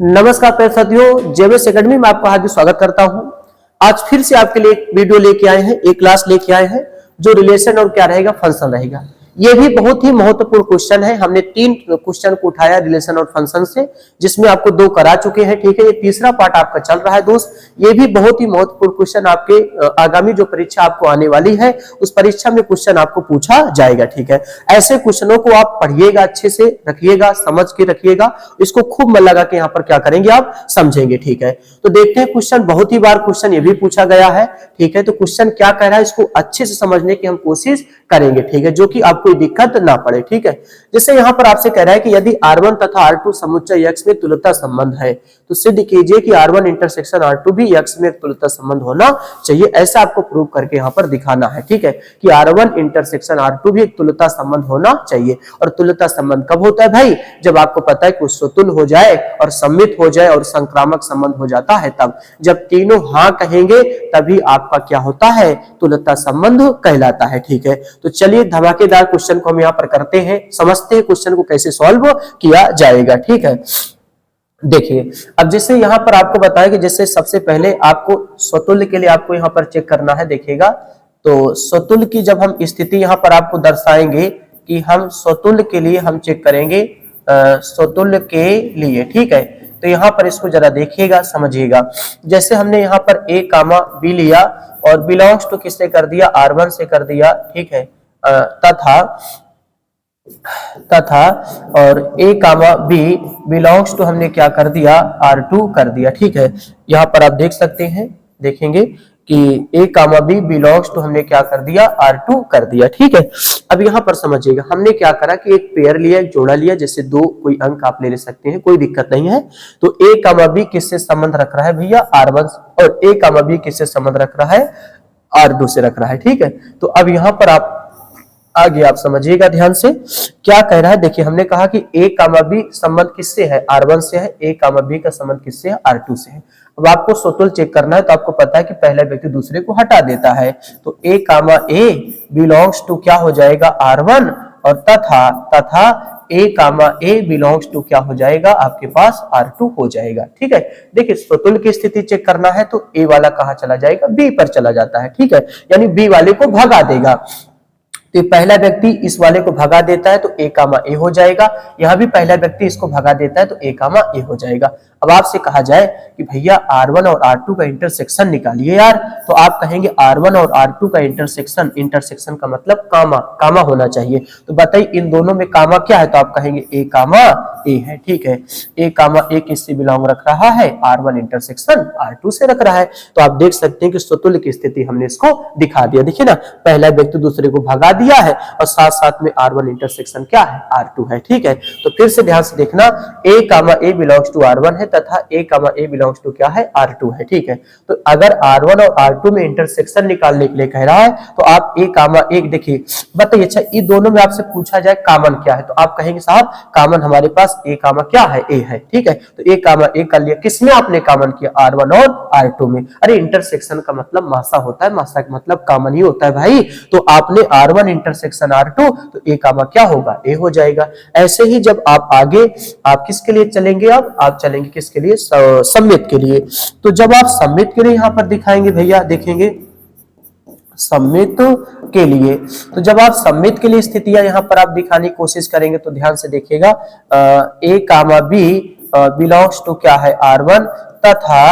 नमस्कार प्यारे साथियों, जेबीएस एकेडमी में आपका हार्दिक स्वागत करता हूं। आज फिर से आपके लिए एक वीडियो लेके आए हैं, एक क्लास लेके आए हैं जो रिलेशन और क्या रहेगा, फंक्शन रहेगा। ये भी बहुत ही महत्वपूर्ण क्वेश्चन है। हमने 3 क्वेश्चन को उठाया रिलेशन और फंक्शन से, जिसमें आपको 2 करा चुके हैं। ठीक है, ये तीसरा पार्ट आपका चल रहा है दोस्त। ये भी बहुत ही महत्वपूर्ण क्वेश्चन आपके आगामी जो परीक्षा आपको आने वाली है, उस परीक्षा में क्वेश्चन आपको पूछा जाएगा। ठीक है, ऐसे क्वेश्चनों को आप पढ़िएगा, अच्छे से रखिएगा, समझ के रखिएगा, इसको खूब मन लगा के यहाँ पर क्या करेंगे, आप समझेंगे। ठीक है, तो देखते हैं क्वेश्चन। बहुत ही बार क्वेश्चन ये भी पूछा गया है। ठीक है, तो क्वेश्चन क्या कह रहा है, इसको अच्छे से समझने की हम कोशिश करेंगे। ठीक है, जो कि आपको कोई दिक्कत ना पड़े। ठीक है, जैसे यहाँ पर आपसे कह रहा है कि यदि R1 तथा R2 समुच्चय X में तुल्यता संबंध है, तो सिद्ध कीजिए कि R1 इंटरसेक्शन R2 भी X में एक तुल्यता संबंध होना चाहिए। ऐसा आपको प्रूव करके यहाँ पर दिखाना है। ठीक है, कि R1 इंटरसेक्शन R2 भी एक तुल्यता संबंध होना चाहिए। और तुल्यता संबंध कब होता है भाई? जब आपको पता है कि स्वतुल्य हो जाए और सम्मित हो जाए और संक्रामक संबंध हो जाता है। तब जब तीनों हाँ कहेंगे तभी आपका क्या होता है, तुल्यता संबंध कहलाता है। ठीक है, तो चलिए धमाकेदार क्वेश्चन को हम यहाँ पर करते हैं, समझते हैं क्वेश्चन को कैसे सॉल्व किया जाएगा। ठीक है, देखिए अब जैसे यहाँ पर आपको बताया कि जैसे सबसे पहले आपको स्वतुल्य के लिए आपको यहाँ पर चेक करना है। देखिएगा, तो स्वतुल्य की जब हम स्थिति यहाँ पर आपको दर्शाएंगे कि हम स्वतुल्य के लिए हम चेक करेंगे स्वतुल्य के लिए। ठीक है, तो यहाँ पर इसको जरा देखिएगा, समझिएगा। जैसे हमने यहाँ पर A, B लिया और बिलोंग्स टू किससे कर दिया, R1 से कर दिया। ठीक है, तथा और A, B बिलोंग्स टू हमने क्या कर दिया, R2 कर दिया। ठीक है, यहाँ पर आप देख सकते हैं, देखेंगे कि A, B बिलोंग्स टू हमने क्या कर दिया, R2 कर दिया। ठीक है, अब यहाँ पर समझिएगा हमने क्या करा कि एक पेयर लिया, एक जोड़ा लिया, जैसे 2 कोई अंक आप ले सकते हैं, कोई दिक्कत नहीं है। तो A, B किससे संबंध रख रहा है भैया, R1, और A, B किससे संबंध रख रहा है, R2 से रख रहा है। ठीक है, तो अब यहाँ पर आप आगे आप समझिएगा ध्यान से क्या कह रहा है। देखिए हमने कहा कि A, B संबंध किससे है, R1 से है। A, B का संबंध किससे है, R2 से है। अब आपको स्वतुल्य चेक करना है, तो आपको पता है कि पहला व्यक्ति दूसरे को हटा देता है। तो A, बिलोंग्स टू क्या हो जाएगा, R1, और तथा A, बिलोंग्स टू क्या हो जाएगा, आपके पास R2 हो जाएगा। ठीक है, देखिए स्वतुल्य की स्थिति चेक करना है तो A वाला कहाँ चला जाएगा, B पर चला जाता है। ठीक है, यानी B वाले को भगा देगा। तो पहला व्यक्ति इस वाले को भगा देता है तो A, A हो जाएगा। यहां भी पहला व्यक्ति इसको भगा देता है तो A, A हो जाएगा। अब आपसे कहा जाए कि भैया R1 और R2 का इंटरसेक्शन निकालिए यार, तो आप कहेंगे R1 और R2 का इंटरसेक्शन का मतलब कामा होना चाहिए। तो बताइए इन दोनों में कामा क्या है, तो आप कहेंगे A, A है। ठीक है, A, किससे बिलोंग रख रहा है, R1 इंटरसेक्शन R2 से रख रहा है। तो आप देख सकते हैं कि स्वतुल्य की स्थिति हमने इसको दिखा दिया। देखिए ना, पहला व्यक्ति दूसरे को भगा दिया है और साथ साथ में R1 इंटरसेक्शन क्या है, R2 है। ठीक है, तो फिर से ध्यान से देखना, A, बिलोंग्स टू R1 है तथा A, बिलोंग्स टू क्या है, R2 है। ठीक है, तो अगर R1 और R2 में इंटरसेक्शन निकालने के लिए कह रहा है तो आप A, देखिए बताइए, अच्छा ये दोनों में आपसे पूछा जाए कॉमन क्या है, तो आप कहेंगे साहब कॉमन हमारे पास A, क्या है, A है। ठीक है, तो A, A कर लिया, किसमें आपने कॉमन किया, R1 और R2 में। अरे इंटरसेक्शन का मतलब मासा होता है, मासा का मतलब कॉमन ही होता है भाई। तो आपने R1 इंटरसेक्शन R2, तो A, क्या होगा, A हो जाएगा। ऐसे ही जब आप आगे आप किसके लिए चलेंगे, आप चलेंगे किसके लिए, सम्मित के लिए। तो जब आप सम्मित के लिए यहाँ पर दिखाएंगे भैया, देखेंगे सम्मित के लिए, तो जब आप सम्मित के लिए स्थितियां यहाँ पर आप दिखाने की कोशिश करेंगे तो ध्यान से देखिएगा, A, B बिलोंग्स टू क्या है, R1 तथा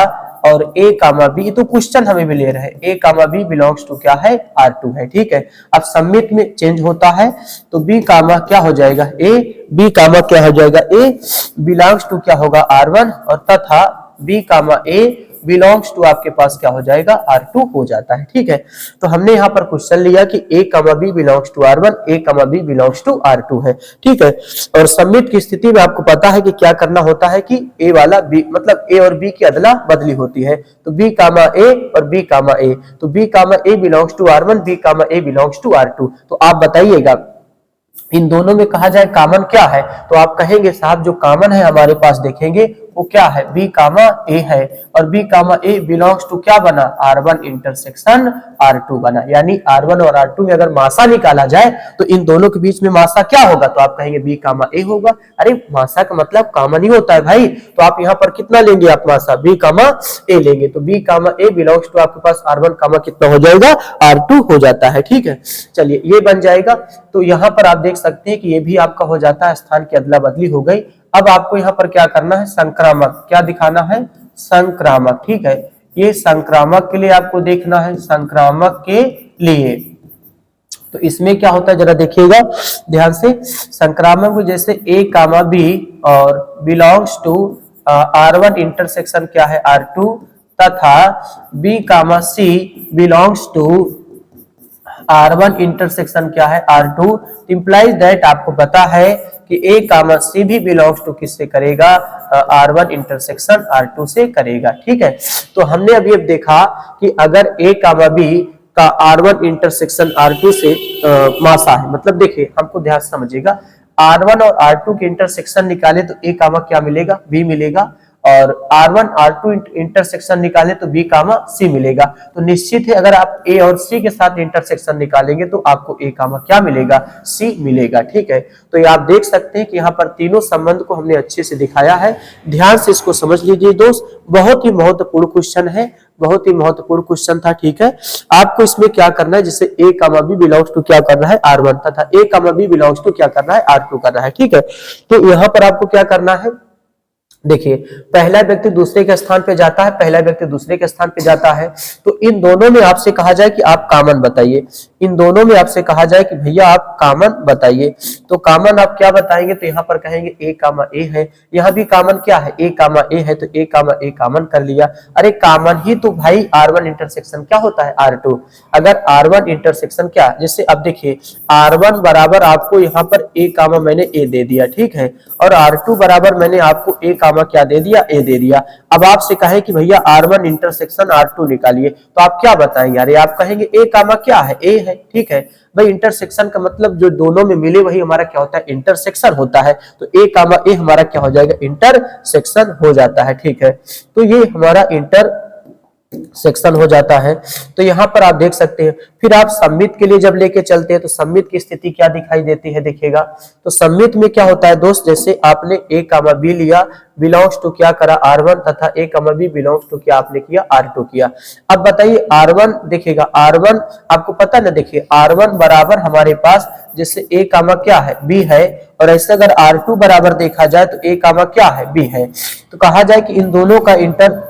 और A, B, तो क्वेश्चन हमें भी ले रहे हैं, A, B बिलोंग्स टू क्या है, R2 है। ठीक है, अब सम्मित में चेंज होता है तो B, क्या हो जाएगा, A, B, क्या हो जाएगा, A बिलोंग्स टू क्या होगा, R1, और तथा B, A बिलोंग्स टू आपके पास क्या हो जाएगा, R2 हो जाता है। ठीक है, तो हमने यहाँ पर क्वेश्चन लिया कि A, B belongs to R1, A, B belongs to R2 है। ठीक है, और सम्मित की स्थिति में आपको पता है कि क्या करना होता है कि A वाला B, मतलब A और B की अदला बदली होती है। तो B, A और B, A, तो B, A belongs to R1, B, A belongs to R2। तो आप बताइएगा इन दोनों में कहा जाए कॉमन क्या है, तो आप कहेंगे साहब जो कॉमन है हमारे पास देखेंगे वो क्या है, बी कामा ए है, और B comma A belongs to क्या बना, R1 इंटरसेक्शन R2 बना। यानी R1 और R2 में अगर मासा निकाला जाए तो इन दोनों के बीच में मासा क्या होगा, तो आप कहेंगे बी कामा ए होगा। अरे मासा का मतलब कॉमन ही होता है भाई, तो आप यहाँ पर कितना लेंगे, आप मासा बी कामा ए लेंगे, तो B comma A belongs to आपके पास R1 कामा कितना हो जाएगा, R2 हो जाता है। ठीक है, चलिए ये बन जाएगा। तो यहाँ पर आप देख सकते हैं कि ये भी आपका हो जाता है, स्थान की अदला बदली हो गई। अब आपको यहाँ पर क्या करना है, संक्रामक क्या दिखाना है, संक्रामक। ठीक है, ये संक्रामक के लिए आपको देखना है, संक्रामक के लिए। तो इसमें क्या होता है जरा देखिएगा ध्यान से, संक्रामक में जैसे ए कामा बी और बिलोंग्स टू R1 इंटरसेक्शन क्या है, R2, तथा B comma C belongs to R1 intersection क्या है, R2, इंप्लाइज दैट आपको पता है कि ए कामा सी भी बिलोंग्स टू किससे करेगा, R1 इंटरसेक्शन R2 से करेगा। ठीक है, तो हमने अभी अब देखा कि अगर ए कामा बी का R1 इंटरसेक्शन R2 से मासा है, मतलब देखिए हमको ध्यान से समझिएगा, R1 और R2 के इंटरसेक्शन निकाले तो ए कामा क्या मिलेगा, बी मिलेगा, और R1 R2 इंटरसेक्शन निकाले तो बी कामा सी मिलेगा। तो निश्चित है अगर आप ए और सी के साथ इंटरसेक्शन निकालेंगे तो आपको ए कामा क्या मिलेगा, सी मिलेगा। ठीक है, तो ये आप देख सकते हैं कि यहाँ पर तीनों संबंध को हमने अच्छे से दिखाया है। ध्यान से इसको समझ लीजिए दोस्त, बहुत ही महत्वपूर्ण क्वेश्चन है, बहुत ही महत्वपूर्ण क्वेश्चन था। ठीक है, आपको इसमें क्या करना है, जैसे A comma B belongs to क्या करना है, R1, तथा ए कामा बी बिलोंग्स टू क्या करना है, R2 करना है। ठीक है, तो यहाँ पर आपको क्या करना है, देखिए पहला व्यक्ति दूसरे के स्थान पे जाता है, पहला व्यक्ति दूसरे के स्थान पे जाता है, तो इन दोनों में आपसे कहा जाए कि आप कॉमन बताइए, इन दोनों में आपसे कहा जाए कि भैया आप कॉमन बताइए, तो कॉमन आप क्या बताएंगे, तो यहाँ पर कहेंगे ए कामा ए है, यहाँ भी कॉमन क्या है, ए कामा ए है, तो ए कामा ए कॉमन कर लिया। अरे कॉमन ही तो भाई R1 इंटरसेक्शन क्या होता है, R2। अगर R1 इंटरसेक्शन क्या, जैसे अब देखिए R1 बराबर आपको यहाँ पर ए कामा मैंने ए दे दिया, ठीक है, और R2 बराबर मैंने आपको ए कामा क्या दे दिया, ए दे दिया। अब आपसे कहे कि भैया R1 इंटरसेक्शन R2 निकालिए, तो आप क्या बताएंगे, अरे आप कहेंगे ए कामा क्या है, ए है। ठीक है भाई, इंटरसेक्शन का मतलब जो दोनों में मिले वही हमारा क्या होता है, इंटरसेक्शन होता है, तो ए कामा ए हमारा क्या हो जाएगा, इंटरसेक्शन हो जाता है। ठीक है, तो ये हमारा इंटर सेक्शन हो जाता है। तो यहाँ पर आप देख सकते हैं, फिर आप सम्मित के लिए जब लेके चलते हैं तो सम्मित की स्थिति क्या दिखाई देती है, देखिएगा। तो सम्मित में क्या होता है दोस्त, जैसे आपने ए कामा बी लिया, बिलोंग्स टू क्या करा, R1, तथा ए कामा बी बिलोंग्स टू क्या आपने किया, R2 किया। अब बताइए R1, देखिएगा R1 आपको पता ना, देखिए R1 बराबर हमारे पास जैसे ए कामा क्या है, बी है, और ऐसे अगर R2 बराबर देखा जाए तो ए कामा क्या है, बी है। तो कहा जाए कि इन दोनों का इंटर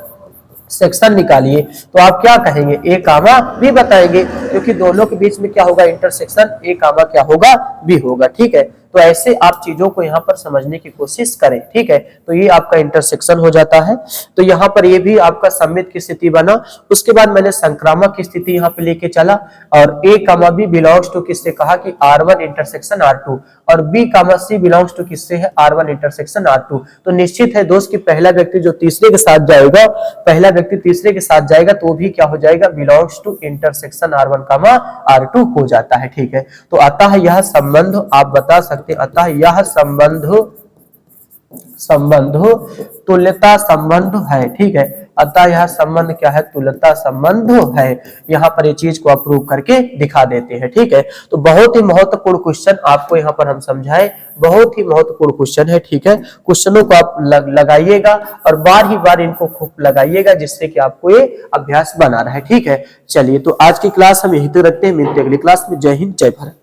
सेक्शन निकालिए, तो आप क्या कहेंगे, ए कामा बी बताएंगे, क्योंकि दोनों के बीच में क्या होगा, इंटरसेक्शन ए कामा क्या होगा, बी होगा। ठीक है, तो ऐसे आप चीजों को यहाँ पर समझने की कोशिश करें। ठीक है, तो ये आपका इंटरसेक्शन हो जाता है। तो यहाँ पर ये भी आपका सम्मित की स्थिति बना। उसके बाद मैंने संक्रामक की स्थिति यहाँ पे लेके चला, और A comma B belongs to किससे कहा कि R1 इंटरसेक्शन R2, और B comma C belongs to किससे है, R1 इंटरसेक्शन R2। तो निश्चित है दोस्त कि पहला व्यक्ति जो तीसरे के साथ जाएगा, पहला व्यक्ति तीसरे के साथ जाएगा तो भी क्या हो जाएगा, बिलोंग्स टू इंटरसेक्शन R1 कामा R2 हो जाता है। ठीक है, तो अतः यह संबंध आप बता सकते, अतः यह संबंध तुल्यता संबंध है। ठीक है, अतः यह संबंध क्या है, तुल्यता संबंध है। यहाँ पर ये चीज को अप्रूव करके दिखा देते हैं। ठीक है, तो बहुत ही महत्वपूर्ण क्वेश्चन आपको यहाँ पर हम समझाए, बहुत ही महत्वपूर्ण क्वेश्चन है। ठीक है, क्वेश्चनों को आप लगाइएगा और बार ही बार इनको खूब लगाइएगा, जिससे कि आपको ये अभ्यास बना रहे। ठीक है, चलिए तो आज की क्लास हम यहीं तक रखते हैं, मिलते हैं अगली क्लास में। जय हिंद, जय भारत।